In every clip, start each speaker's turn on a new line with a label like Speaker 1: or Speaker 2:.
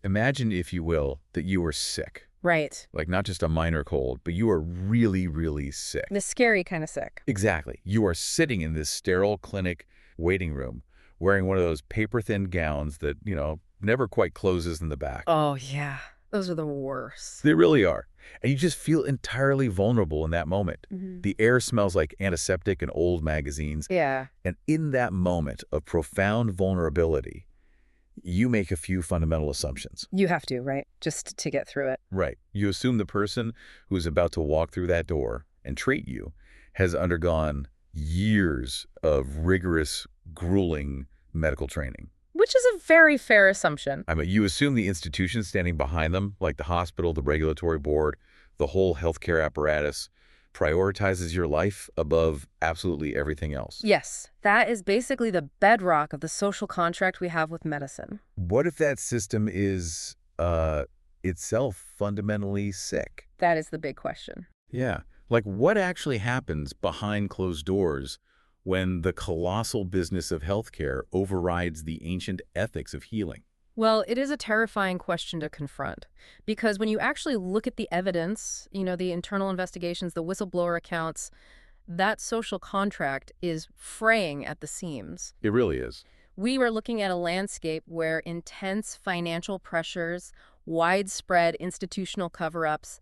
Speaker 1: Imagine, if you will, that you were sick.
Speaker 2: Right.
Speaker 1: Like not just a minor cold, but you are really, really sick.
Speaker 2: The scary kind of sick.
Speaker 1: Exactly. You are sitting in this sterile clinic waiting room wearing one of those paper-thin gowns that, never quite closes in the back.
Speaker 2: Oh, yeah. Those are the worst.
Speaker 1: They really are. And you just feel entirely vulnerable in that moment.
Speaker 2: Mm-hmm.
Speaker 1: The air smells like antiseptic and old magazines.
Speaker 2: Yeah.
Speaker 1: And in that moment of profound vulnerability, you make a few fundamental assumptions.
Speaker 2: You have to, right? Just to get through it.
Speaker 1: Right. You assume the person who's about to walk through that door and treat you has undergone years of rigorous, grueling medical training.
Speaker 2: Which is a very fair assumption.
Speaker 1: I mean, you assume the institution standing behind them, like the hospital, the regulatory board, the whole healthcare apparatus, prioritizes your life above absolutely everything else.
Speaker 2: Yes, that is basically the bedrock of the social contract we have with medicine.
Speaker 1: What if that system is, itself fundamentally sick?
Speaker 2: That is the big question.
Speaker 1: Yeah. Like, what actually happens behind closed doors when the colossal business of healthcare overrides the ancient ethics of healing?
Speaker 2: Well, it is a terrifying question to confront, because when you actually look at the evidence, the internal investigations, the whistleblower accounts, that social contract is fraying at the seams.
Speaker 1: It really is.
Speaker 2: We were looking at a landscape where intense financial pressures, widespread institutional cover-ups,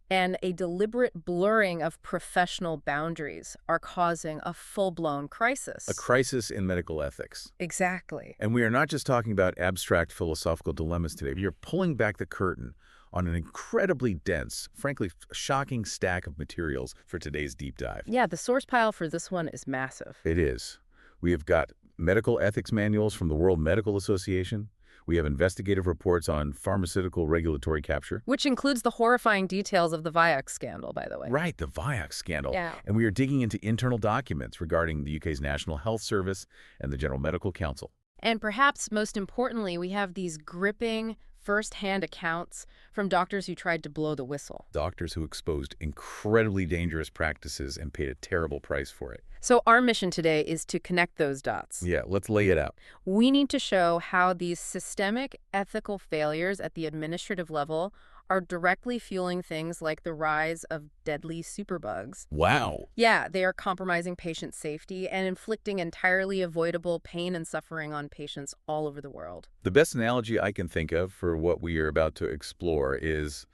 Speaker 2: and a deliberate blurring of professional boundaries are causing a full-blown crisis.
Speaker 1: A crisis in medical ethics.
Speaker 2: Exactly.
Speaker 1: And we are not just talking about abstract philosophical dilemmas today. We are pulling back the curtain on an incredibly dense, frankly, shocking stack of materials for today's deep dive.
Speaker 2: Yeah, the source pile for this one is massive.
Speaker 1: It is. We have got medical ethics manuals from the World Medical Association. We have investigative reports on pharmaceutical regulatory capture.
Speaker 2: Which includes the horrifying details of the Vioxx scandal, by the way.
Speaker 1: Right, the Vioxx scandal.
Speaker 2: Yeah.
Speaker 1: And we are digging into internal documents regarding the UK's National Health Service and the General Medical Council.
Speaker 2: And perhaps most importantly, we have these gripping, first-hand accounts from doctors who tried to blow the whistle.
Speaker 1: Doctors who exposed incredibly dangerous practices and paid a terrible price for it.
Speaker 2: So our mission today is to connect those dots.
Speaker 1: Yeah, let's lay it out.
Speaker 2: We need to show how these systemic ethical failures at the administrative level are directly fueling things like the rise of deadly superbugs.
Speaker 1: Wow.
Speaker 2: Yeah, they are compromising patient safety and inflicting entirely avoidable pain and suffering on patients all over the world.
Speaker 1: The best analogy I can think of for what we are about to explore is,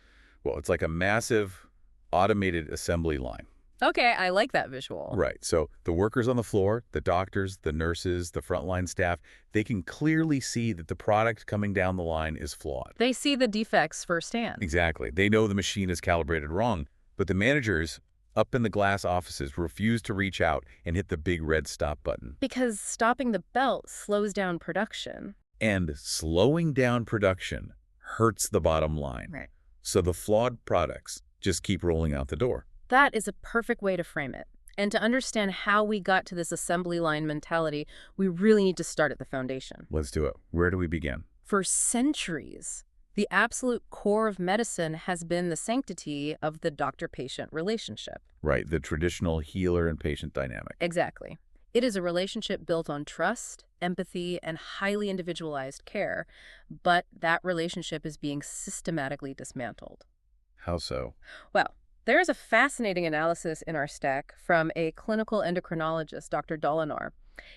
Speaker 1: well, it's like a massive automated assembly line.
Speaker 2: Okay, I like that visual.
Speaker 1: Right. So the workers on the floor, the doctors, the nurses, the frontline staff, they can clearly see that the product coming down the line is flawed.
Speaker 2: They see the defects firsthand.
Speaker 1: Exactly. They know the machine is calibrated wrong. But the managers up in the glass offices refuse to reach out and hit the big red stop button.
Speaker 2: Because stopping the belt slows down production.
Speaker 1: And slowing down production hurts the bottom line.
Speaker 2: Right.
Speaker 1: So the flawed products just keep rolling out the door.
Speaker 2: That is a perfect way to frame it. And to understand how we got to this assembly line mentality, we really need to start at the foundation.
Speaker 1: Let's do it. Where do we begin?
Speaker 2: For centuries, the absolute core of medicine has been the sanctity of the doctor-patient relationship.
Speaker 1: Right, the traditional healer and patient dynamic.
Speaker 2: Exactly. It is a relationship built on trust, empathy, and highly individualized care, but that relationship is being systematically dismantled.
Speaker 1: How so?
Speaker 2: Well, there is a fascinating analysis in our stack from a clinical endocrinologist, Dr. Dolinar.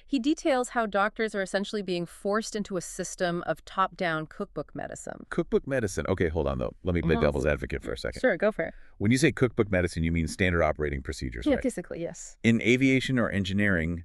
Speaker 2: He details how doctors are essentially being forced into a system of top-down cookbook medicine.
Speaker 1: Cookbook medicine. Okay, hold on, though. Let me play devil's advocate for a second.
Speaker 2: Sure, go for it.
Speaker 1: When you say cookbook medicine, you mean standard operating procedures,
Speaker 2: Yeah,
Speaker 1: right?
Speaker 2: basically, yes.
Speaker 1: In aviation or engineering,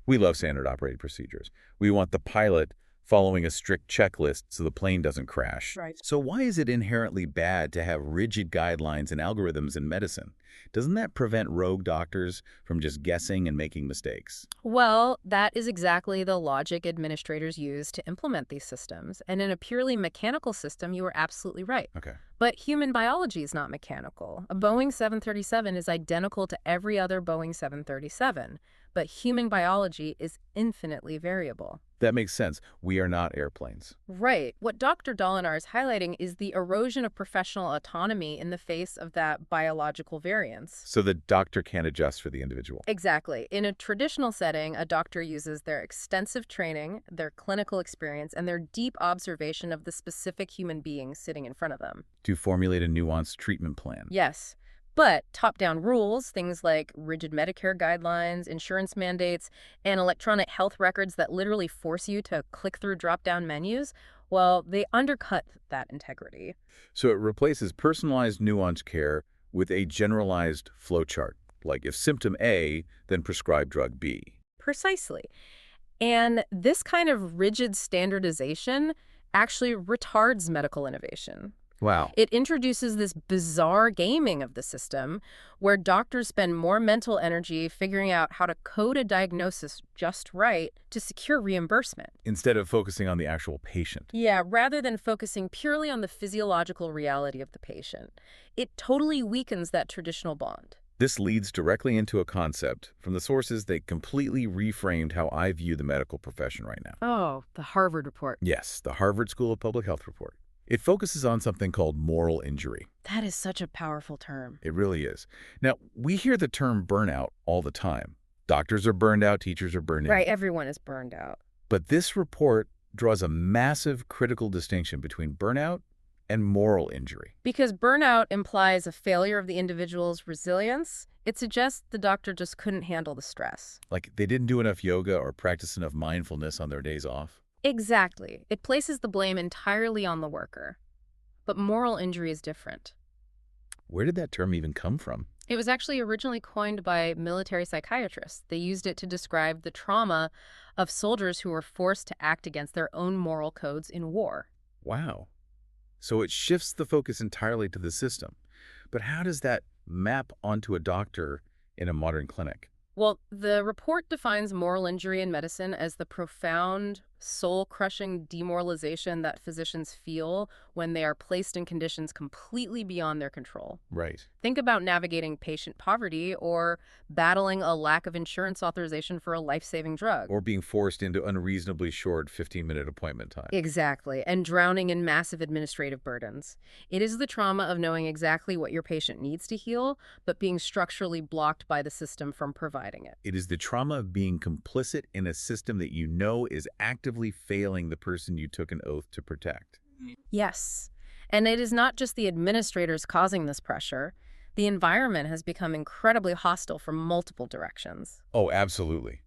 Speaker 1: we love standard operating procedures. We want the pilot following a strict checklist so the plane doesn't crash.
Speaker 2: Right.
Speaker 1: So why is it inherently bad to have rigid guidelines and algorithms in medicine? Doesn't that prevent rogue doctors from just guessing and making mistakes?
Speaker 2: Well, that is exactly the logic administrators use to implement these systems. And in a purely mechanical system, you are absolutely right.
Speaker 1: Okay.
Speaker 2: But human biology is not mechanical. A Boeing 737 is identical to every other Boeing 737. but human biology is infinitely variable.
Speaker 1: That makes sense. We are not airplanes.
Speaker 2: Right. What Dr. Dolinar is highlighting is the erosion of professional autonomy in the face of that biological variance.
Speaker 1: So the doctor can't adjust for the individual.
Speaker 2: Exactly. In a traditional setting, a doctor uses their extensive training, their clinical experience, and their deep observation of the specific human being sitting in front of them.
Speaker 1: To formulate a nuanced treatment plan.
Speaker 2: Yes. But top-down rules, things like rigid Medicare guidelines, insurance mandates, and electronic health records that literally force you to click through drop-down menus, well, they undercut that integrity.
Speaker 1: So it replaces personalized nuanced care with a generalized flowchart. Like if symptom A, then prescribe drug B.
Speaker 2: Precisely. And this kind of rigid standardization actually retards medical innovation.
Speaker 1: Wow.
Speaker 2: It introduces this bizarre gaming of the system where doctors spend more mental energy figuring out how to code a diagnosis just right to secure reimbursement.
Speaker 1: Instead of focusing on the actual patient.
Speaker 2: Yeah, rather than focusing purely on the physiological reality of the patient. It totally weakens that traditional bond.
Speaker 1: This leads directly into a concept from the sources that completely reframed how I view the medical profession right now.
Speaker 2: Oh, the Harvard report.
Speaker 1: Yes, the Harvard School of Public Health report. It focuses on something called moral injury.
Speaker 2: That is such a powerful term.
Speaker 1: It really is. Now, we hear the term burnout all the time. Doctors are burned out, teachers are burned out.
Speaker 2: Right, everyone is burned out.
Speaker 1: But this report draws a massive critical distinction between burnout and moral injury.
Speaker 2: Because burnout implies a failure of the individual's resilience, it suggests the doctor just couldn't handle the stress.
Speaker 1: Like they didn't do enough yoga or practice enough mindfulness on their days off.
Speaker 2: Exactly. It places the blame entirely on the worker. But moral injury is different.
Speaker 1: Where did that term even come from?
Speaker 2: It was actually originally coined by military psychiatrists. They used it to describe the trauma of soldiers who were forced to act against their own moral codes in war.
Speaker 1: Wow. So it shifts the focus entirely to the system. But how does that map onto a doctor in a modern clinic?
Speaker 2: Well, the report defines moral injury in medicine as the profound, soul-crushing demoralization that physicians feel when they are placed in conditions completely beyond their control.
Speaker 1: Right.
Speaker 2: Think about navigating patient poverty or battling a lack of insurance authorization for a life-saving drug.
Speaker 1: Or being forced into unreasonably short 15-minute appointment time.
Speaker 2: Exactly, and drowning in massive administrative burdens. It is the trauma of knowing exactly what your patient needs to heal, but being structurally blocked by the system from providing it.
Speaker 1: It is the trauma of being complicit in a system that you know is actively failing the person you took an oath to protect.
Speaker 2: Yes, and it is not just the administrators causing this pressure. The environment has become incredibly hostile from multiple directions.
Speaker 1: Oh, absolutely.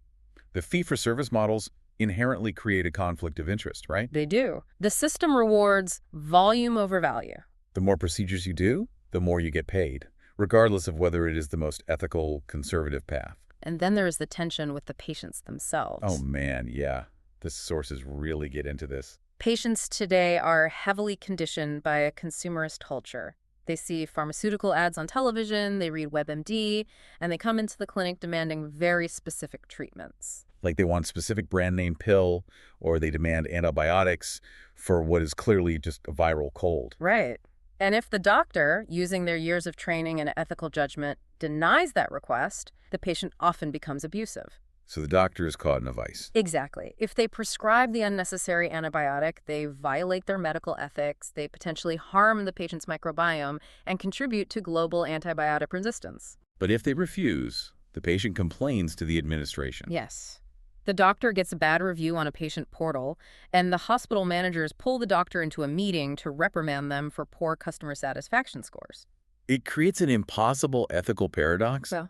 Speaker 1: The fee-for-service models inherently create a conflict of interest, right?
Speaker 2: They do. The system rewards volume over value.
Speaker 1: The more procedures you do, the more you get paid, regardless of whether it is the most ethical, conservative path.
Speaker 2: And then there is the tension with the patients themselves.
Speaker 1: Oh, man, yeah. The sources really get into this.
Speaker 2: Patients today are heavily conditioned by a consumerist culture. They see pharmaceutical ads on television, they read WebMD, and they come into the clinic demanding very specific treatments.
Speaker 1: Like they want a specific brand name pill, or they demand antibiotics for what is clearly just a viral cold.
Speaker 2: Right. And if the doctor, using their years of training and ethical judgment, denies that request, the patient often becomes abusive.
Speaker 1: So the doctor is caught in a vice.
Speaker 2: Exactly. If they prescribe the unnecessary antibiotic, they violate their medical ethics, they potentially harm the patient's microbiome, and contribute to global antibiotic resistance.
Speaker 1: But if they refuse, the patient complains to the administration.
Speaker 2: Yes. The doctor gets a bad review on a patient portal, and the hospital managers pull the doctor into a meeting to reprimand them for poor customer satisfaction scores.
Speaker 1: It creates an impossible ethical paradox.
Speaker 2: Well,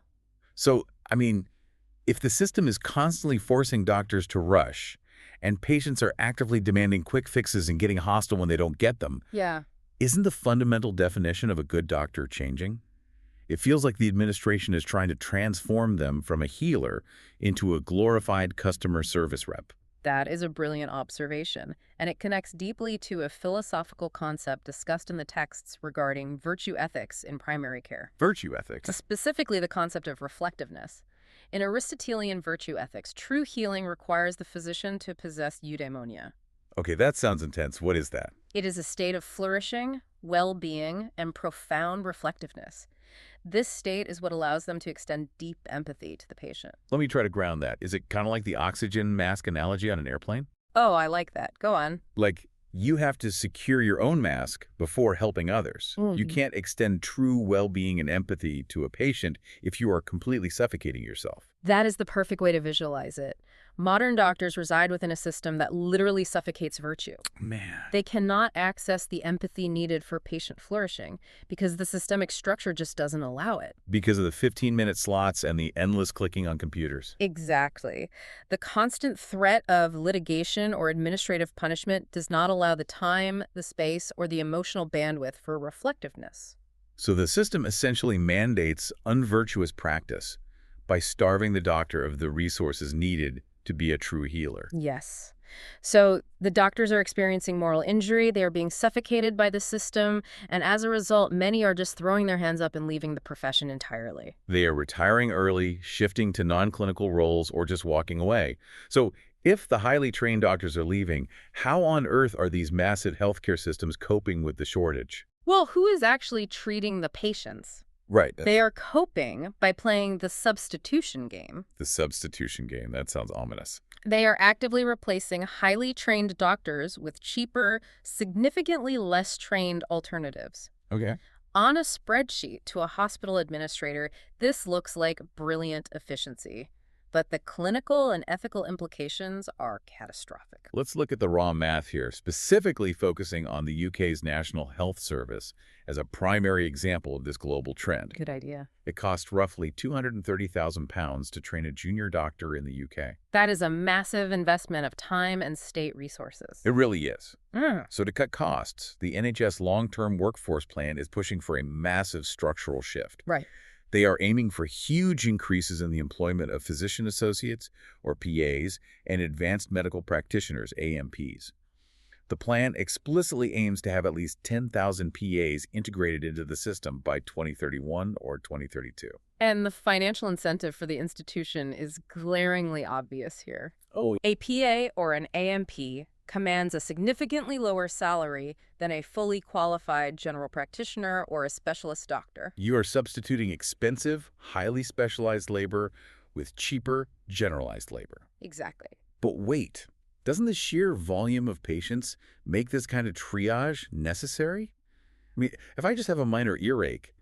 Speaker 1: So, if the system is constantly forcing doctors to rush, and patients are actively demanding quick fixes and getting hostile when they don't get them,
Speaker 2: yeah.
Speaker 1: isn't the fundamental definition of a good doctor changing? It feels like the administration is trying to transform them from a healer into a glorified customer service rep.
Speaker 2: That is a brilliant observation, and it connects deeply to a philosophical concept discussed in the texts regarding virtue ethics in primary care.
Speaker 1: Virtue ethics.
Speaker 2: Specifically the concept of reflectiveness. In Aristotelian virtue ethics, true healing requires the physician to possess eudaimonia.
Speaker 1: Okay, that sounds intense. What is that?
Speaker 2: It is a state of flourishing, well-being, and profound reflectiveness. This state is what allows them to extend deep empathy to the patient.
Speaker 1: Let me try to ground that. Is it kind of like the oxygen mask analogy on an airplane?
Speaker 2: Oh, I like that. Go on.
Speaker 1: Like, you have to secure your own mask before helping others. You
Speaker 2: Mhm.
Speaker 1: can't extend true well-being and empathy to a patient if you are completely suffocating yourself.
Speaker 2: That is the perfect way to visualize it. Modern doctors reside within a system that literally suffocates virtue.
Speaker 1: Man.
Speaker 2: They cannot access the empathy needed for patient flourishing because the systemic structure just doesn't allow it.
Speaker 1: Because of the 15-minute slots and the endless clicking on computers.
Speaker 2: Exactly. The constant threat of litigation or administrative punishment does not allow the time, the space, or the emotional bandwidth for reflectiveness.
Speaker 1: So the system essentially mandates unvirtuous practice by starving the doctor of the resources needed to be a true healer.
Speaker 2: Yes. So the doctors are experiencing moral injury, they are being suffocated by the system, and as a result, many are just throwing their hands up and leaving the profession entirely.
Speaker 1: They are retiring early, shifting to non-clinical roles, or just walking away. So if the highly trained doctors are leaving, how on earth are these massive healthcare systems coping with the shortage?
Speaker 2: Well, who is actually treating the patients?
Speaker 1: Right.
Speaker 2: They are coping by playing the substitution game.
Speaker 1: The substitution game. That sounds ominous.
Speaker 2: They are actively replacing highly trained doctors with cheaper, significantly less trained alternatives.
Speaker 1: Okay.
Speaker 2: On a spreadsheet to a hospital administrator, this looks like brilliant efficiency. But the clinical and ethical implications are catastrophic.
Speaker 1: Let's look at the raw math here, specifically focusing on the UK's National Health Service as a primary example of this global trend.
Speaker 2: Good idea.
Speaker 1: It costs roughly £230,000 to train a junior doctor in the UK.
Speaker 2: That is a massive investment of time and state resources.
Speaker 1: It really is.
Speaker 2: Mm.
Speaker 1: So to cut costs, the NHS long-term workforce plan is pushing for a massive structural shift.
Speaker 2: Right.
Speaker 1: They are aiming for huge increases in the employment of physician associates, or PAs, and advanced medical practitioners, AMPs. The plan explicitly aims to have at least 10,000 PAs integrated into the system by 2031 or 2032.
Speaker 2: And the financial incentive for the institution is glaringly obvious here.
Speaker 1: Oh,
Speaker 2: A PA or an AMP commands a significantly lower salary than a fully qualified general practitioner or a specialist doctor.
Speaker 1: you are substituting expensive, highly specialized labor with cheaper, generalized labor.
Speaker 2: Exactly.
Speaker 1: But wait, doesn't the sheer volume of patients make this kind of triage necessary? I mean, if I just have a minor earache,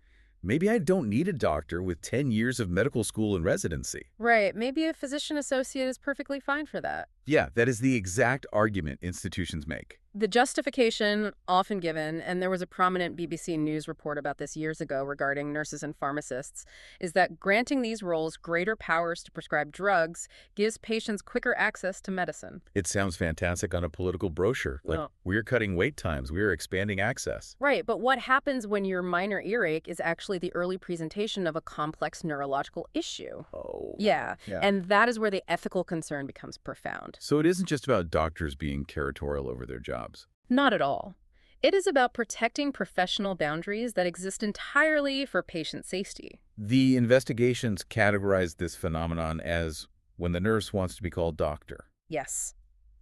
Speaker 1: maybe I don't need a doctor with 10 years of medical school and residency.
Speaker 2: Right. Maybe a physician associate is perfectly fine for that.
Speaker 1: Yeah, that is the exact argument institutions make.
Speaker 2: The justification often given, and there was a prominent BBC News report about this years ago regarding nurses and pharmacists, is that granting these roles greater powers to prescribe drugs gives patients quicker access to medicine.
Speaker 1: It sounds fantastic on a political brochure. Like,
Speaker 2: Well-
Speaker 1: we're cutting wait times, we're expanding access.
Speaker 2: Right, but what happens when your minor earache is actually the early presentation of a complex neurological issue?
Speaker 1: Oh.
Speaker 2: Yeah,
Speaker 1: Yeah.
Speaker 2: and that is where the ethical concern becomes profound.
Speaker 1: So it isn't just about doctors being territorial over their jobs.
Speaker 2: Not at all. It is about protecting professional boundaries that exist entirely for patient safety.
Speaker 1: The investigations categorize this phenomenon as when the nurse wants to be called doctor.
Speaker 2: Yes.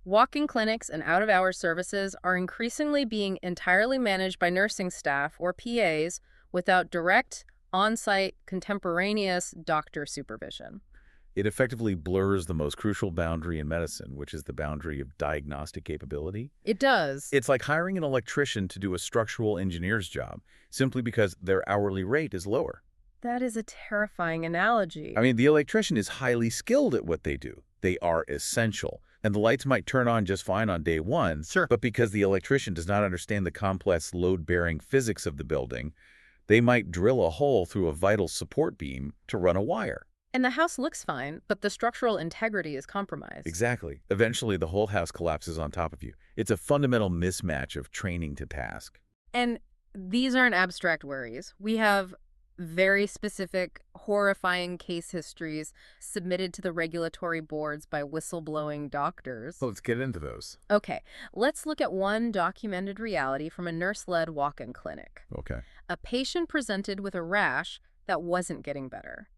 Speaker 2: Walk-in clinics and out-of-hours services are increasingly being entirely managed by nursing staff or PAs without direct, on-site, contemporaneous doctor supervision.
Speaker 1: It effectively blurs the most crucial boundary in medicine, which is the boundary of diagnostic capability.
Speaker 2: It does.
Speaker 1: It's like hiring an electrician to do a structural engineer's job simply because their hourly rate is lower.
Speaker 2: That is a terrifying analogy.
Speaker 1: I mean, the electrician is highly skilled at what they do. They are essential. And the lights might turn on just fine on day one,
Speaker 2: Sure.
Speaker 1: but because the electrician does not understand the complex load-bearing physics of the building, they might drill a hole through a vital support beam to run a wire.
Speaker 2: And the house looks fine, but the structural integrity is compromised.
Speaker 1: Exactly. Eventually, the whole house collapses on top of you. It's a fundamental mismatch of training to task.
Speaker 2: And these aren't abstract worries. We have very specific, horrifying case histories submitted to the regulatory boards by whistleblowing doctors.
Speaker 1: So let's get into those.
Speaker 2: Okay, let's look at one documented reality from a nurse-led walk-in clinic.
Speaker 1: Okay.
Speaker 2: A patient presented with a rash that wasn't getting better.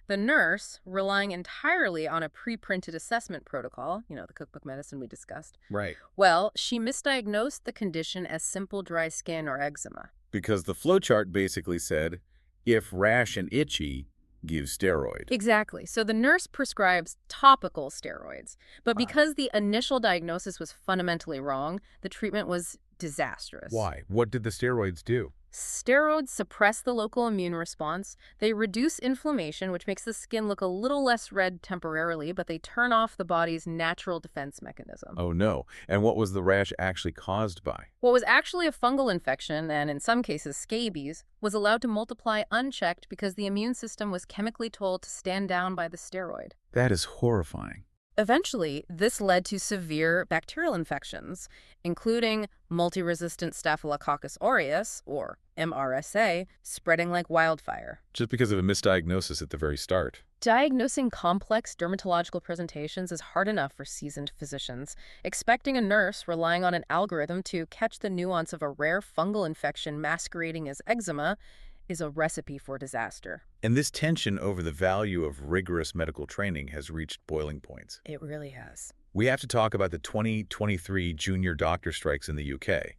Speaker 2: The nurse, relying entirely on a pre-printed assessment protocol, the cookbook medicine we discussed,
Speaker 1: Right.
Speaker 2: well, she misdiagnosed the condition as simple dry skin or eczema.
Speaker 1: Because the flowchart basically said If rash and itchy, give steroid.
Speaker 2: Exactly. So the nurse prescribes topical steroids. But
Speaker 1: Wow.
Speaker 2: because the initial diagnosis was fundamentally wrong, the treatment was disastrous.
Speaker 1: Why? What did the steroids do?
Speaker 2: Steroids suppress the local immune response. They reduce inflammation, which makes the skin look a little less red temporarily, but they turn off the body's natural defense mechanism.
Speaker 1: Oh no. And what was the rash actually caused by?
Speaker 2: What was actually a fungal infection, and in some cases scabies, was allowed to multiply unchecked because the immune system was chemically told to stand down by the steroid.
Speaker 1: That is horrifying.
Speaker 2: Eventually, this led to severe bacterial infections, including multi-resistant Staphylococcus aureus, or MRSA, spreading like wildfire.
Speaker 1: Just because of a misdiagnosis at the very start.
Speaker 2: Diagnosing complex dermatological presentations is hard enough for seasoned physicians. Expecting a nurse relying on an algorithm to catch the nuance of a rare fungal infection masquerading as eczema is a recipe for disaster.
Speaker 1: And this tension over the value of rigorous medical training has reached boiling points.
Speaker 2: It really has.
Speaker 1: We have to talk about the 2023 junior doctor strikes in the UK.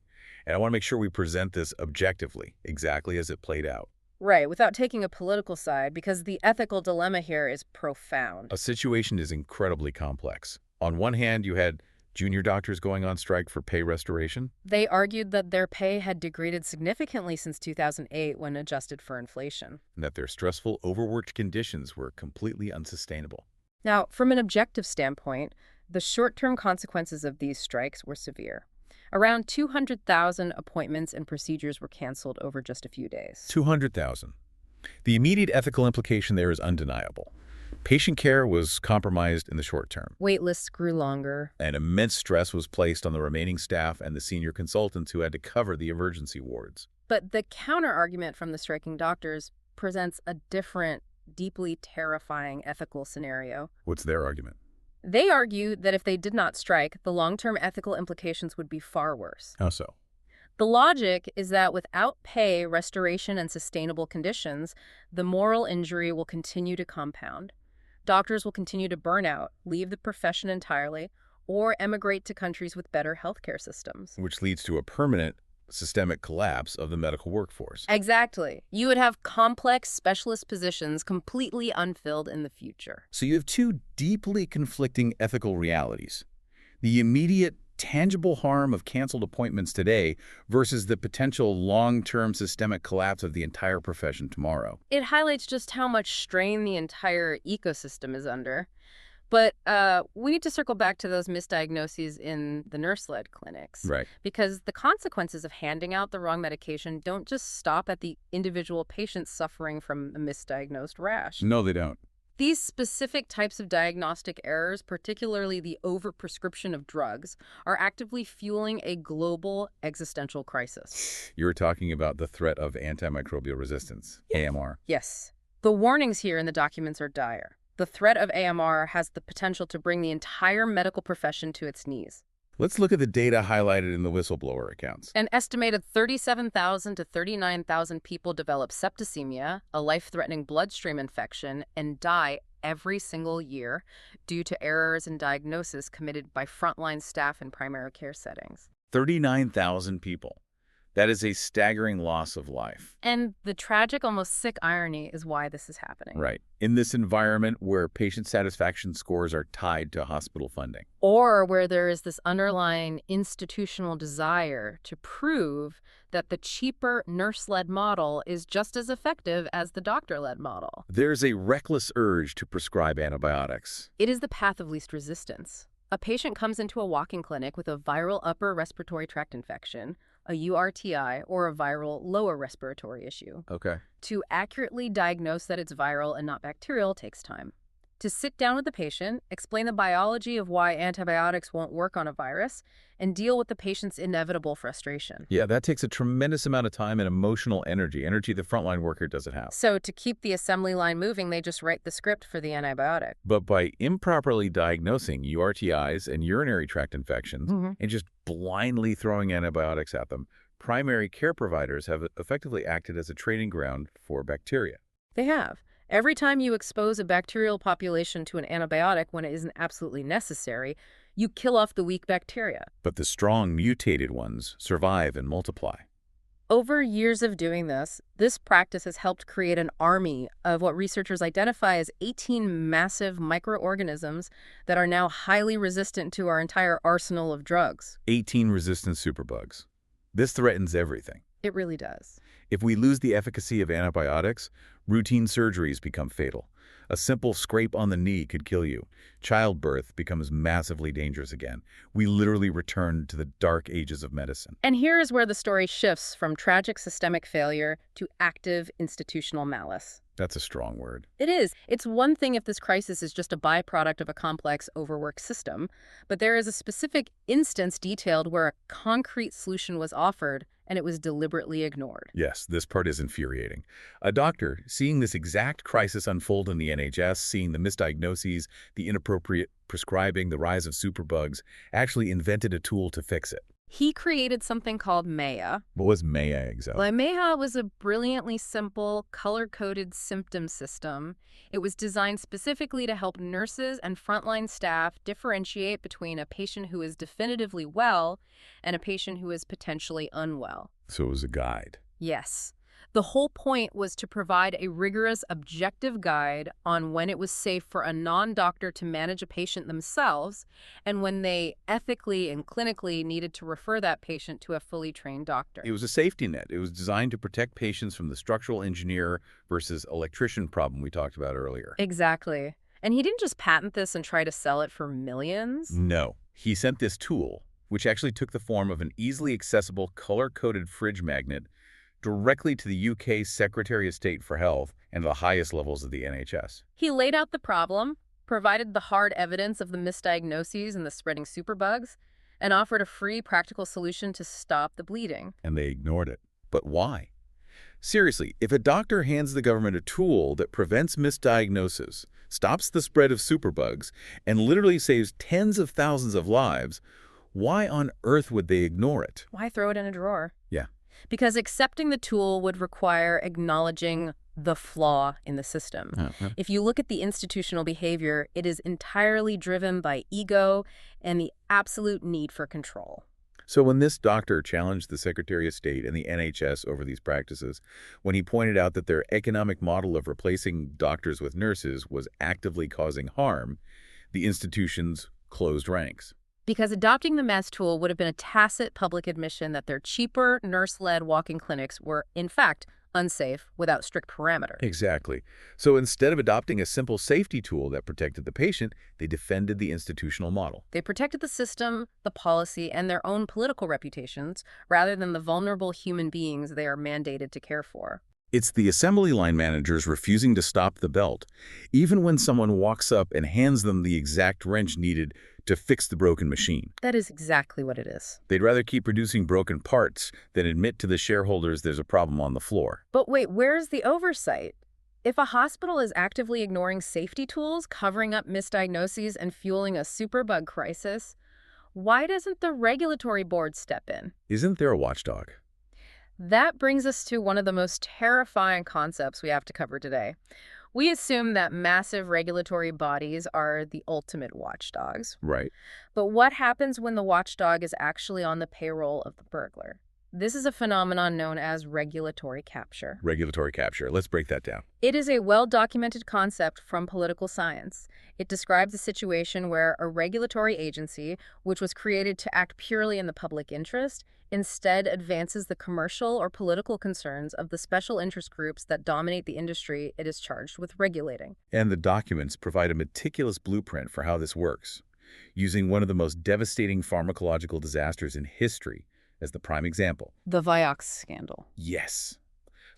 Speaker 1: And I want to make sure we present this objectively, exactly as it played out.
Speaker 2: Right, without taking a political side, because the ethical dilemma here is profound.
Speaker 1: A situation is incredibly complex. On one hand, you had junior doctors going on strike for pay restoration.
Speaker 2: They argued that their pay had degraded significantly since 2008 when adjusted for inflation.
Speaker 1: And that their stressful, overworked conditions were completely unsustainable.
Speaker 2: Now, from an objective standpoint, the short-term consequences of these strikes were severe. Around 200,000 appointments and procedures were canceled over just a few days.
Speaker 1: 200,000. The immediate ethical implication there is undeniable. Patient care was compromised in the short term.
Speaker 2: Wait lists grew longer.
Speaker 1: And immense stress was placed on the remaining staff and the senior consultants who had to cover the emergency wards.
Speaker 2: But the counter-argument from the striking doctors presents a different, deeply terrifying ethical scenario.
Speaker 1: What's their argument?
Speaker 2: They argue that if they did not strike, the long-term ethical implications would be far worse.
Speaker 1: How so?
Speaker 2: The logic is that without pay, restoration, and sustainable conditions, the moral injury will continue to compound. Doctors will continue to burn out, leave the profession entirely, or emigrate to countries with better healthcare systems.
Speaker 1: Which leads to a permanent systemic collapse of the medical workforce.
Speaker 2: Exactly. You would have complex specialist positions completely unfilled in the future.
Speaker 1: So you have two deeply conflicting ethical realities. The immediate, tangible harm of canceled appointments today versus the potential long-term systemic collapse of the entire profession tomorrow.
Speaker 2: It highlights just how much strain the entire ecosystem is under. But we need to circle back to those misdiagnoses in the nurse-led clinics.
Speaker 1: Right.
Speaker 2: Because the consequences of handing out the wrong medication don't just stop at the individual patient suffering from a misdiagnosed rash.
Speaker 1: No, they don't.
Speaker 2: These specific types of diagnostic errors, particularly the overprescription of drugs, are actively fueling a global existential crisis.
Speaker 1: You were talking about the threat of antimicrobial resistance, AMR.
Speaker 2: Yes. The warnings here in the documents are dire. The threat of AMR has the potential to bring the entire medical profession to its knees.
Speaker 1: Let's look at the data highlighted in the whistleblower accounts.
Speaker 2: An estimated 37,000 to 39,000 people develop septicemia, a life-threatening bloodstream infection, and die every single year due to errors in diagnosis committed by frontline staff in primary care settings.
Speaker 1: 39,000 people. That is a staggering loss of life.
Speaker 2: And the tragic, almost sick irony is why this is happening.
Speaker 1: Right. In this environment where patient satisfaction scores are tied to hospital funding.
Speaker 2: Or where there is this underlying institutional desire to prove that the cheaper nurse-led model is just as effective as the doctor-led model.
Speaker 1: There's a reckless urge to prescribe antibiotics.
Speaker 2: It is the path of least resistance. A patient comes into a walk-in clinic with a viral upper respiratory tract infection, a URTI, or a viral lower respiratory issue.
Speaker 1: Okay.
Speaker 2: To accurately diagnose that it's viral and not bacterial takes time. To sit down with the patient, explain the biology of why antibiotics won't work on a virus, and deal with the patient's inevitable frustration.
Speaker 1: Yeah, that takes a tremendous amount of time and emotional energy the frontline worker doesn't have.
Speaker 2: So to keep the assembly line moving, they just write the script for the antibiotic.
Speaker 1: But by improperly diagnosing URTIs and urinary tract infections and just blindly throwing antibiotics at them, primary care providers have effectively acted as a training ground for bacteria.
Speaker 2: They have. Every time you expose a bacterial population to an antibiotic when it isn't absolutely necessary, you kill off the weak bacteria.
Speaker 1: But the strong mutated ones survive and multiply.
Speaker 2: Over years of doing this practice has helped create an army of what researchers identify as 18 massive microorganisms that are now highly resistant to our entire arsenal of drugs.
Speaker 1: 18 resistant superbugs. This threatens everything.
Speaker 2: It really does.
Speaker 1: If we lose the efficacy of antibiotics, routine surgeries become fatal. A simple scrape on the knee could kill you. Childbirth becomes massively dangerous again. We literally return to the dark ages of medicine.
Speaker 2: And here is where the story shifts from tragic systemic failure to active institutional malice.
Speaker 1: That's a strong word.
Speaker 2: It is. It's one thing if this crisis is just a byproduct of a complex, overworked system, but there is a specific instance detailed where a concrete solution was offered and it was deliberately ignored.
Speaker 1: Yes, this part is infuriating. A doctor, seeing this exact crisis unfold in the NHS, seeing the misdiagnoses, the inappropriate prescribing, the rise of superbugs, actually invented a tool to fix it.
Speaker 2: He created something called Maya.
Speaker 1: What was Maya exactly?
Speaker 2: Well, Maya was a brilliantly simple, color-coded symptom system. It was designed specifically to help nurses and frontline staff differentiate between a patient who is definitively well and a patient who is potentially unwell.
Speaker 1: So it was a guide.
Speaker 2: Yes. The whole point was to provide a rigorous, objective guide on when it was safe for a non-doctor to manage a patient themselves and when they ethically and clinically needed to refer that patient to a fully trained doctor.
Speaker 1: It was a safety net. It was designed to protect patients from the structural engineer versus electrician problem we talked about earlier.
Speaker 2: Exactly. And he didn't just patent this and try to sell it for millions.
Speaker 1: No. He sent this tool, which actually took the form of an easily accessible color-coded fridge magnet, directly to the UK's Secretary of State for Health and the highest levels of the NHS.
Speaker 2: He laid out the problem, provided the hard evidence of the misdiagnoses and the spreading superbugs, and offered a free practical solution to stop the bleeding.
Speaker 1: And they ignored it. But why? Seriously, if a doctor hands the government a tool that prevents misdiagnosis, stops the spread of superbugs, and literally saves tens of thousands of lives, why on earth would they ignore it?
Speaker 2: Why throw it in a drawer?
Speaker 1: Yeah.
Speaker 2: Because accepting the tool would require acknowledging the flaw in the system. If you look at the institutional behavior, it is entirely driven by ego and the absolute need for control.
Speaker 1: So when this doctor challenged the Secretary of State and the NHS over these practices, when he pointed out that their economic model of replacing doctors with nurses was actively causing harm, the institutions closed ranks.
Speaker 2: Because adopting the MAS tool would have been a tacit public admission that their cheaper, nurse-led walk-in clinics were, in fact, unsafe without strict parameters.
Speaker 1: Exactly. So instead of adopting a simple safety tool that protected the patient, they defended the institutional model.
Speaker 2: They protected the system, the policy, and their own political reputations, rather than the vulnerable human beings they are mandated to care for.
Speaker 1: It's the assembly line managers refusing to stop the belt, even when someone walks up and hands them the exact wrench needed to fix the broken machine.
Speaker 2: That is exactly what it is.
Speaker 1: They'd rather keep producing broken parts than admit to the shareholders there's a problem on the floor.
Speaker 2: But wait, where's the oversight? If a hospital is actively ignoring safety tools, covering up misdiagnoses, and fueling a superbug crisis, why doesn't the regulatory board step in?
Speaker 1: Isn't there a watchdog?
Speaker 2: That brings us to one of the most terrifying concepts we have to cover today. We assume that massive regulatory bodies are the ultimate watchdogs.
Speaker 1: Right.
Speaker 2: But what happens when the watchdog is actually on the payroll of the burglar? This is a phenomenon known as regulatory capture.
Speaker 1: Regulatory capture. Let's break that down.
Speaker 2: It is a well-documented concept from political science. It describes a situation where a regulatory agency, which was created to act purely in the public interest, instead advances the commercial or political concerns of the special interest groups that dominate the industry it is charged with regulating.
Speaker 1: And the documents provide a meticulous blueprint for how this works, using one of the most devastating pharmacological disasters in history as the prime example.
Speaker 2: The Vioxx scandal.
Speaker 1: Yes.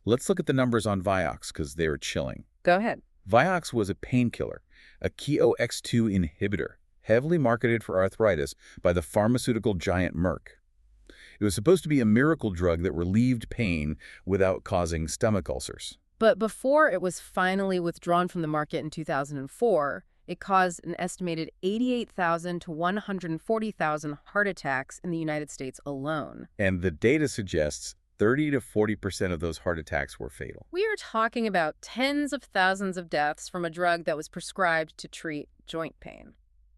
Speaker 1: Let's look at the numbers on Vioxx because they're chilling.
Speaker 2: Go ahead.
Speaker 1: Vioxx was a painkiller, a KOX2 inhibitor, heavily marketed for arthritis by the pharmaceutical giant Merck. It was supposed to be a miracle drug that relieved pain without causing stomach ulcers.
Speaker 2: But before it was finally withdrawn from the market in 2004, it caused an estimated 88,000 to 140,000 heart attacks in the United States alone.
Speaker 1: And the data suggests 30 to 40% of those heart attacks were fatal.
Speaker 2: We are talking about tens of thousands of deaths from a drug that was prescribed to treat joint pain.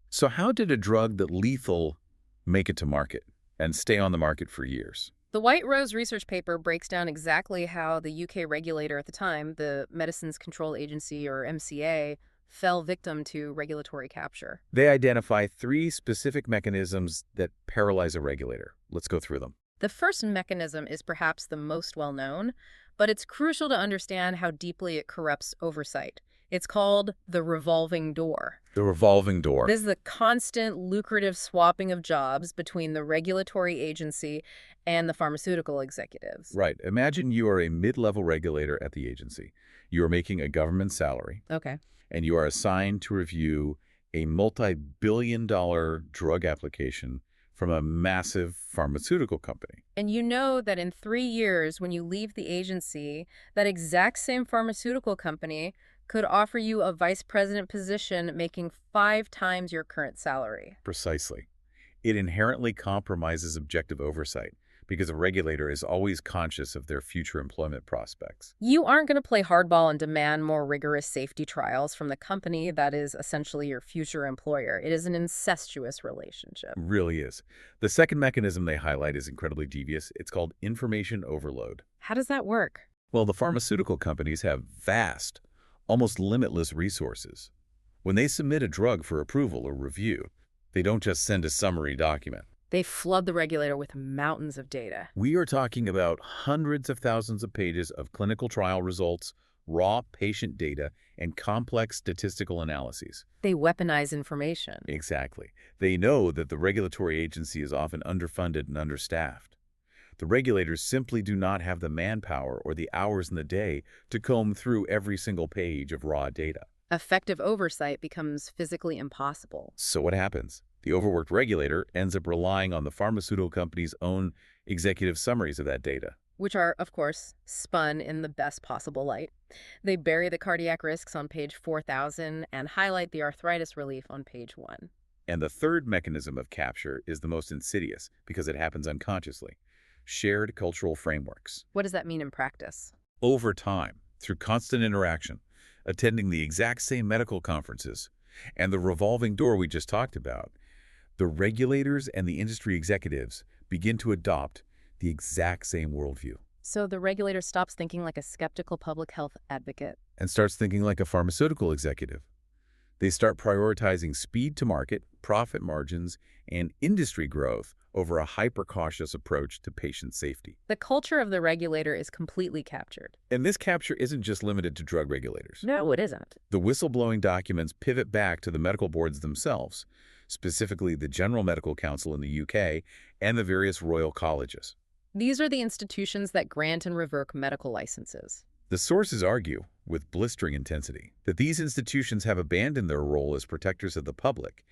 Speaker 1: So how did a drug that lethal make it to market and stay on the market for years?
Speaker 2: The White Rose research paper breaks down exactly how the UK regulator at the time, the Medicines Control Agency, or MCA, fell victim to regulatory capture.
Speaker 1: They identify 3 specific mechanisms that paralyze a regulator. Let's go through them.
Speaker 2: The first mechanism is perhaps the most well-known, but it's crucial to understand how deeply it corrupts oversight. It's called the revolving door.
Speaker 1: The revolving door.
Speaker 2: This is the constant, lucrative swapping of jobs between the regulatory agency and the pharmaceutical executives.
Speaker 1: Right. Imagine you are a mid-level regulator at the agency. You are making a government salary,
Speaker 2: Okay.
Speaker 1: and you are assigned to review a multi-billion-dollar drug application from a massive pharmaceutical company.
Speaker 2: And you know that in 3 years, when you leave the agency, that exact same pharmaceutical company could offer you a vice president position making 5 times your current salary.
Speaker 1: Precisely. It inherently compromises objective oversight because a regulator is always conscious of their future employment prospects.
Speaker 2: You aren't going to play hardball and demand more rigorous safety trials from the company that is essentially your future employer. It is an incestuous relationship.
Speaker 1: It really is. The second mechanism they highlight is incredibly devious. It's called information overload.
Speaker 2: How does that work?
Speaker 1: Well, the pharmaceutical companies have vast, almost limitless resources. When they submit a drug for approval or review, they don't just send a summary document.
Speaker 2: They flood the regulator with mountains of data.
Speaker 1: We are talking about hundreds of thousands of pages of clinical trial results, raw patient data, and complex statistical analyses.
Speaker 2: They weaponize information.
Speaker 1: Exactly. They know that the regulatory agency is often underfunded and understaffed. The regulators simply do not have the manpower or the hours in the day to comb through every single page of raw data.
Speaker 2: Effective oversight becomes physically impossible.
Speaker 1: So what happens? The overworked regulator ends up relying on the pharmaceutical company's own executive summaries of that data.
Speaker 2: Which are, of course, spun in the best possible light. They bury the cardiac risks on page 4,000 and highlight the arthritis relief on page 1.
Speaker 1: And the third mechanism of capture is the most insidious because it happens unconsciously. Shared cultural frameworks.
Speaker 2: What does that mean in practice?
Speaker 1: Over time, through constant interaction, attending the exact same medical conferences, and the revolving door we just talked about, the regulators and the industry executives begin to adopt the exact same worldview.
Speaker 2: So the regulator stops thinking like a skeptical public health advocate.
Speaker 1: And starts thinking like a pharmaceutical executive. They start prioritizing speed to market, profit margins, and industry growth over a hyper-cautious approach to patient safety.
Speaker 2: The culture of the regulator is completely captured.
Speaker 1: And this capture isn't just limited to drug regulators.
Speaker 2: No, it isn't.
Speaker 1: The whistleblowing documents pivot back to the medical boards themselves, specifically the General Medical Council in the UK and the various royal colleges.
Speaker 2: These are the institutions that grant and revoke medical licenses.
Speaker 1: The sources argue, with blistering intensity, that these institutions have abandoned their role as protectors of the public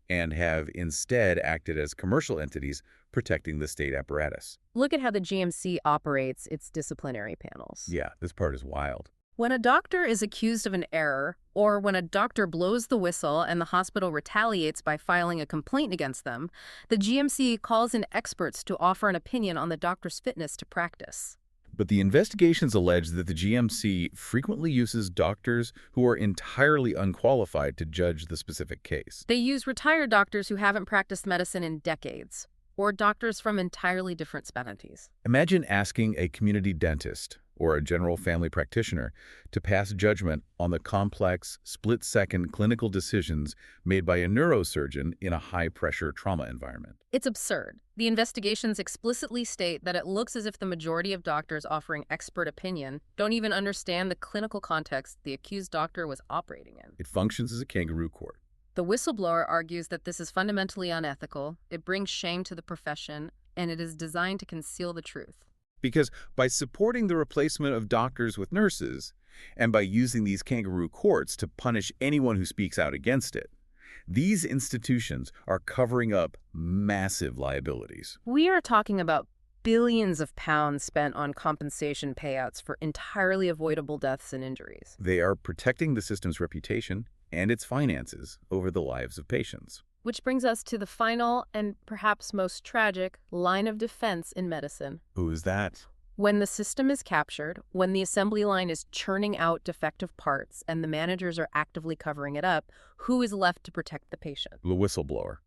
Speaker 1: and have instead acted as commercial entities protecting the state apparatus.
Speaker 2: Look at how the GMC operates its disciplinary panels.
Speaker 1: Yeah, this part is wild.
Speaker 2: When a doctor is accused of an error, or when a doctor blows the whistle and the hospital retaliates by filing a complaint against them, the GMC calls in experts to offer an opinion on the doctor's fitness to practice.
Speaker 1: But the investigations allege that the GMC frequently uses doctors who are entirely unqualified to judge the specific case.
Speaker 2: They use retired doctors who haven't practiced medicine in decades, or doctors from entirely different specialties.
Speaker 1: Imagine asking a community dentist or a general family practitioner to pass judgment on the complex, split-second clinical decisions made by a neurosurgeon in a high-pressure trauma environment.
Speaker 2: It's absurd. The investigations explicitly state that it looks as if the majority of doctors offering expert opinion don't even understand the clinical context the accused doctor was operating in.
Speaker 1: It functions as a kangaroo court.
Speaker 2: The whistleblower argues that this is fundamentally unethical, it brings shame to the profession, and it is designed to conceal the truth.
Speaker 1: Because by supporting the replacement of doctors with nurses, and by using these kangaroo courts to punish anyone who speaks out against it, these institutions are covering up massive liabilities.
Speaker 2: We are talking about billions of pounds spent on compensation payouts for entirely avoidable deaths and injuries.
Speaker 1: They are protecting the system's reputation and its finances over the lives of patients.
Speaker 2: Which brings us to the final and perhaps most tragic line of defense in medicine.
Speaker 1: Who is that?
Speaker 2: When the system is captured, when the assembly line is churning out defective parts and the managers are actively covering it up, who is left to protect the patient?
Speaker 1: The whistleblower.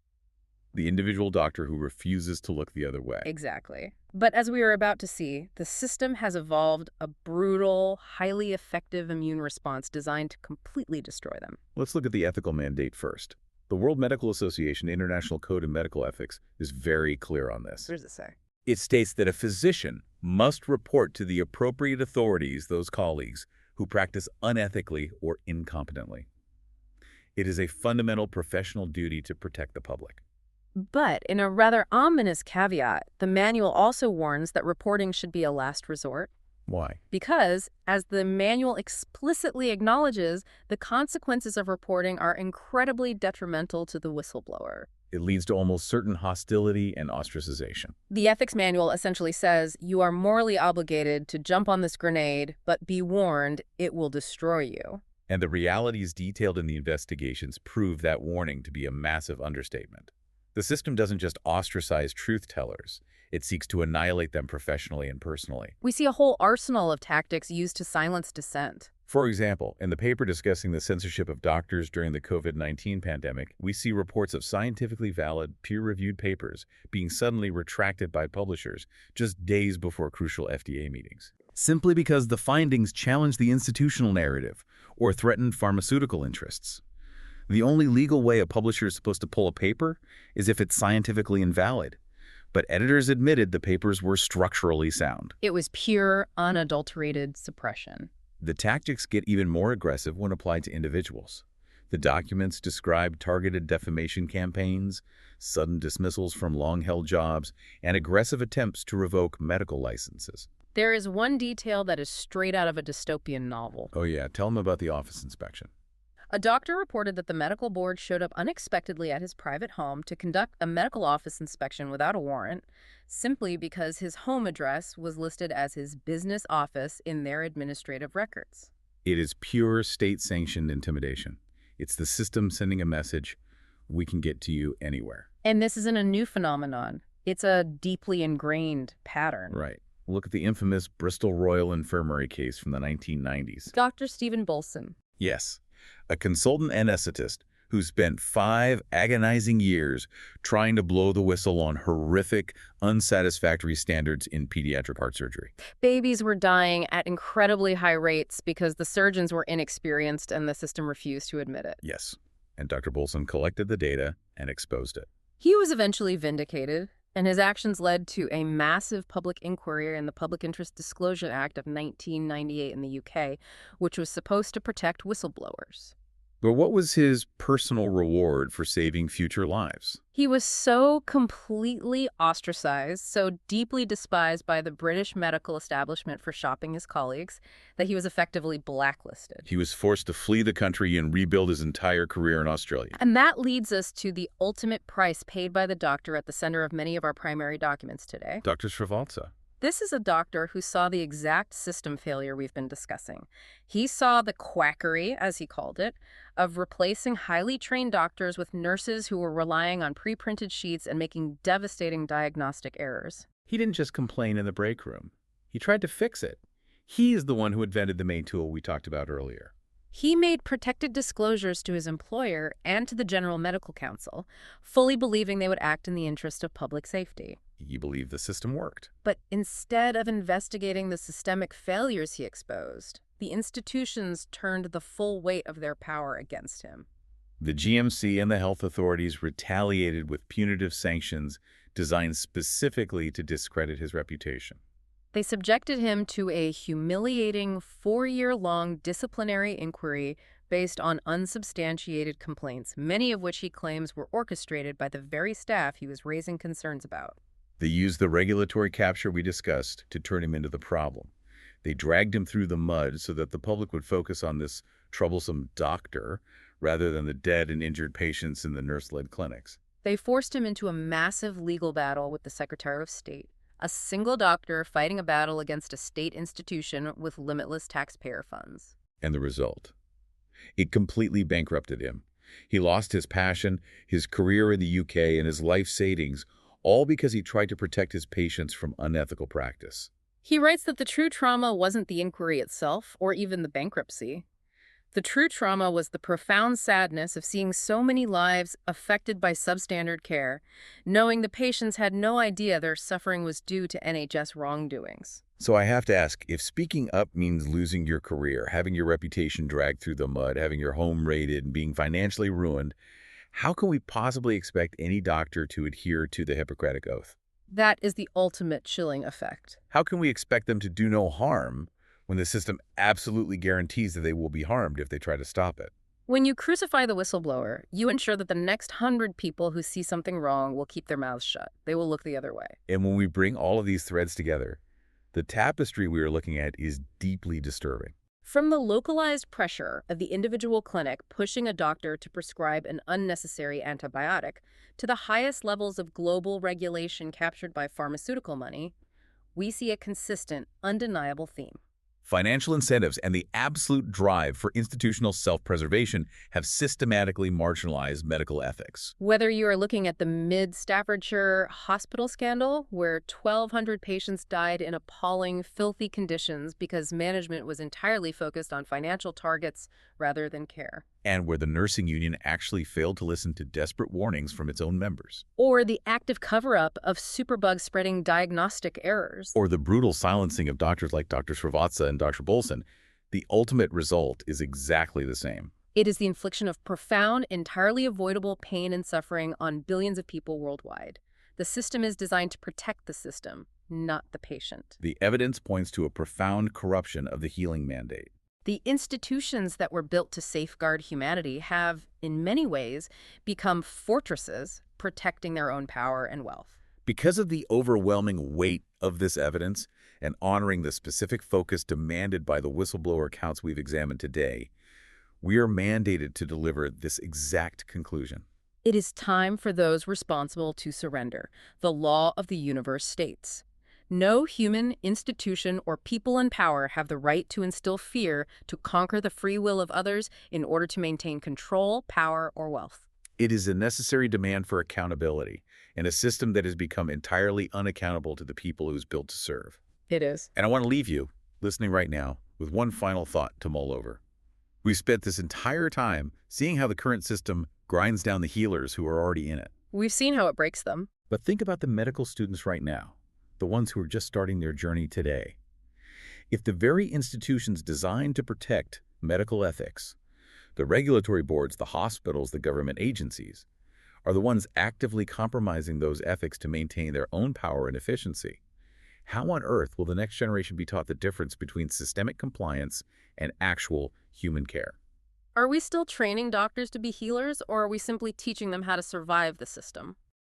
Speaker 1: The individual doctor who refuses to look the other way.
Speaker 2: Exactly. But as we are about to see, the system has evolved a brutal, highly effective immune response designed to completely destroy them.
Speaker 1: Let's look at the ethical mandate first. The World Medical Association International Code of Medical Ethics is very clear on this.
Speaker 2: What does it say?
Speaker 1: It states that a physician must report to the appropriate authorities those colleagues who practice unethically or incompetently. It is a fundamental professional duty to protect the public.
Speaker 2: But in a rather ominous caveat, the manual also warns that reporting should be a last resort.
Speaker 1: Why?
Speaker 2: Because, as the manual explicitly acknowledges, the consequences of reporting are incredibly detrimental to the whistleblower.
Speaker 1: It leads to almost certain hostility and ostracization.
Speaker 2: The ethics manual essentially says you are morally obligated to jump on this grenade, but be warned, it will destroy you.
Speaker 1: And the realities detailed in the investigations prove that warning to be a massive understatement. The system doesn't just ostracize truth tellers, it seeks to annihilate them professionally and personally.
Speaker 2: We see a whole arsenal of tactics used to silence dissent.
Speaker 1: For example, in the paper discussing the censorship of doctors during the COVID-19 pandemic, we see reports of scientifically valid, peer-reviewed papers being suddenly retracted by publishers just days before crucial FDA meetings, simply because the findings challenge the institutional narrative or threatened pharmaceutical interests. The only legal way a publisher is supposed to pull a paper is if it's scientifically invalid. But editors admitted the papers were structurally sound.
Speaker 2: It was pure, unadulterated suppression.
Speaker 1: The tactics get even more aggressive when applied to individuals. The documents describe targeted defamation campaigns, sudden dismissals from long-held jobs, and aggressive attempts to revoke medical licenses.
Speaker 2: There is one detail that is straight out of a dystopian novel.
Speaker 1: Oh yeah, tell them about the office inspection.
Speaker 2: A doctor reported that the medical board showed up unexpectedly at his private home to conduct a medical office inspection without a warrant, simply because his home address was listed as his business office in their administrative records.
Speaker 1: It is pure state-sanctioned intimidation. It's the system sending a message, we can get to you anywhere.
Speaker 2: And this isn't a new phenomenon. It's a deeply ingrained pattern.
Speaker 1: Right. Look at the infamous Bristol Royal Infirmary case from the 1990s.
Speaker 2: Dr. Stephen Bolson.
Speaker 1: Yes, a consultant anesthetist who spent 5 agonizing years trying to blow the whistle on horrific, unsatisfactory standards in pediatric heart surgery.
Speaker 2: Babies were dying at incredibly high rates because the surgeons were inexperienced and the system refused to admit it.
Speaker 1: Yes, and Dr. Bolson collected the data and exposed it.
Speaker 2: He was eventually vindicated, and his actions led to a massive public inquiry in the Public Interest Disclosure Act of 1998 in the UK, which was supposed to protect whistleblowers.
Speaker 1: But what was his personal reward for saving future lives?
Speaker 2: He was so completely ostracized, so deeply despised by the British medical establishment for shopping his colleagues, that he was effectively blacklisted.
Speaker 1: He was forced to flee the country and rebuild his entire career in Australia.
Speaker 2: And that leads us to the ultimate price paid by the doctor at the center of many of our primary documents today.
Speaker 1: Dr. Srivalsa.
Speaker 2: This is a doctor who saw the exact system failure we've been discussing. He saw the quackery, as he called it, of replacing highly trained doctors with nurses who were relying on pre-printed sheets and making devastating diagnostic errors.
Speaker 1: He didn't just complain in the break room. He tried to fix it. He is the one who invented the main tool we talked about earlier.
Speaker 2: He made protected disclosures to his employer and to the General Medical Council, fully believing they would act in the interest of public safety.
Speaker 1: He believed the system worked.
Speaker 2: But instead of investigating the systemic failures he exposed, the institutions turned the full weight of their power against him.
Speaker 1: The GMC and the health authorities retaliated with punitive sanctions designed specifically to discredit his reputation.
Speaker 2: They subjected him to a humiliating 4-year-long disciplinary inquiry based on unsubstantiated complaints, many of which he claims were orchestrated by the very staff he was raising concerns about.
Speaker 1: They used the regulatory capture we discussed to turn him into the problem. They dragged him through the mud so that the public would focus on this troublesome doctor rather than the dead and injured patients in the nurse-led clinics.
Speaker 2: They forced him into a massive legal battle with the Secretary of State, a single doctor fighting a battle against a state institution with limitless taxpayer funds.
Speaker 1: And the result? It completely bankrupted him. He lost his passion, his career in the UK, and his life savings, all because he tried to protect his patients from unethical practice.
Speaker 2: He writes that the true trauma wasn't the inquiry itself, or even the bankruptcy. The true trauma was the profound sadness of seeing so many lives affected by substandard care, knowing the patients had no idea their suffering was due to NHS wrongdoings.
Speaker 1: So I have to ask, if speaking up means losing your career, having your reputation dragged through the mud, having your home raided, and being financially ruined, how can we possibly expect any doctor to adhere to the Hippocratic Oath?
Speaker 2: That is the ultimate chilling effect.
Speaker 1: How can we expect them to do no harm when the system absolutely guarantees that they will be harmed if they try to stop it?
Speaker 2: When you crucify the whistleblower, you ensure that the next 100 people who see something wrong will keep their mouths shut. They will look the other way.
Speaker 1: And when we bring all of these threads together, the tapestry we are looking at is deeply disturbing.
Speaker 2: From the localized pressure of the individual clinic pushing a doctor to prescribe an unnecessary antibiotic to the highest levels of global regulation captured by pharmaceutical money, we see a consistent, undeniable theme.
Speaker 1: Financial incentives and the absolute drive for institutional self-preservation have systematically marginalized medical ethics.
Speaker 2: Whether you are looking at the mid-Staffordshire hospital scandal, where 1,200 patients died in appalling, filthy conditions because management was entirely focused on financial targets rather than care,
Speaker 1: And where the nursing union actually failed to listen to desperate warnings from its own members.
Speaker 2: or the active cover-up of superbug-spreading diagnostic errors.
Speaker 1: Or the brutal silencing of doctors like Dr. Srivatsa and Dr. Bolson, the ultimate result is exactly the same.
Speaker 2: It is the infliction of profound, entirely avoidable pain and suffering on billions of people worldwide. The system is designed to protect the system, not the patient.
Speaker 1: The evidence points to a profound corruption of the healing mandate.
Speaker 2: The institutions that were built to safeguard humanity have, in many ways, become fortresses protecting their own power and wealth.
Speaker 1: Because of the overwhelming weight of this evidence and honoring the specific focus demanded by the whistleblower accounts we've examined today, we are mandated to deliver this exact conclusion.
Speaker 2: It is time for those responsible to surrender. The law of the universe states, no human, institution, or people in power have the right to instill fear to conquer the free will of others in order to maintain control, power, or wealth.
Speaker 1: It is a necessary demand for accountability in a system that has become entirely unaccountable to the people it was built to serve.
Speaker 2: It is.
Speaker 1: And I want to leave you, listening right now, with one final thought to mull over. We've spent this entire time seeing how the current system grinds down the healers who are already in it.
Speaker 2: We've seen how it breaks them.
Speaker 1: But think about the medical students right now, the ones who are just starting their journey today. If the very institutions designed to protect medical ethics, the regulatory boards, the hospitals, the government agencies, are the ones actively compromising those ethics to maintain their own power and efficiency, how on earth will the next generation be taught the difference between systemic compliance and actual human care?
Speaker 2: Are we still training doctors to be healers, or are we simply teaching them how to survive the system?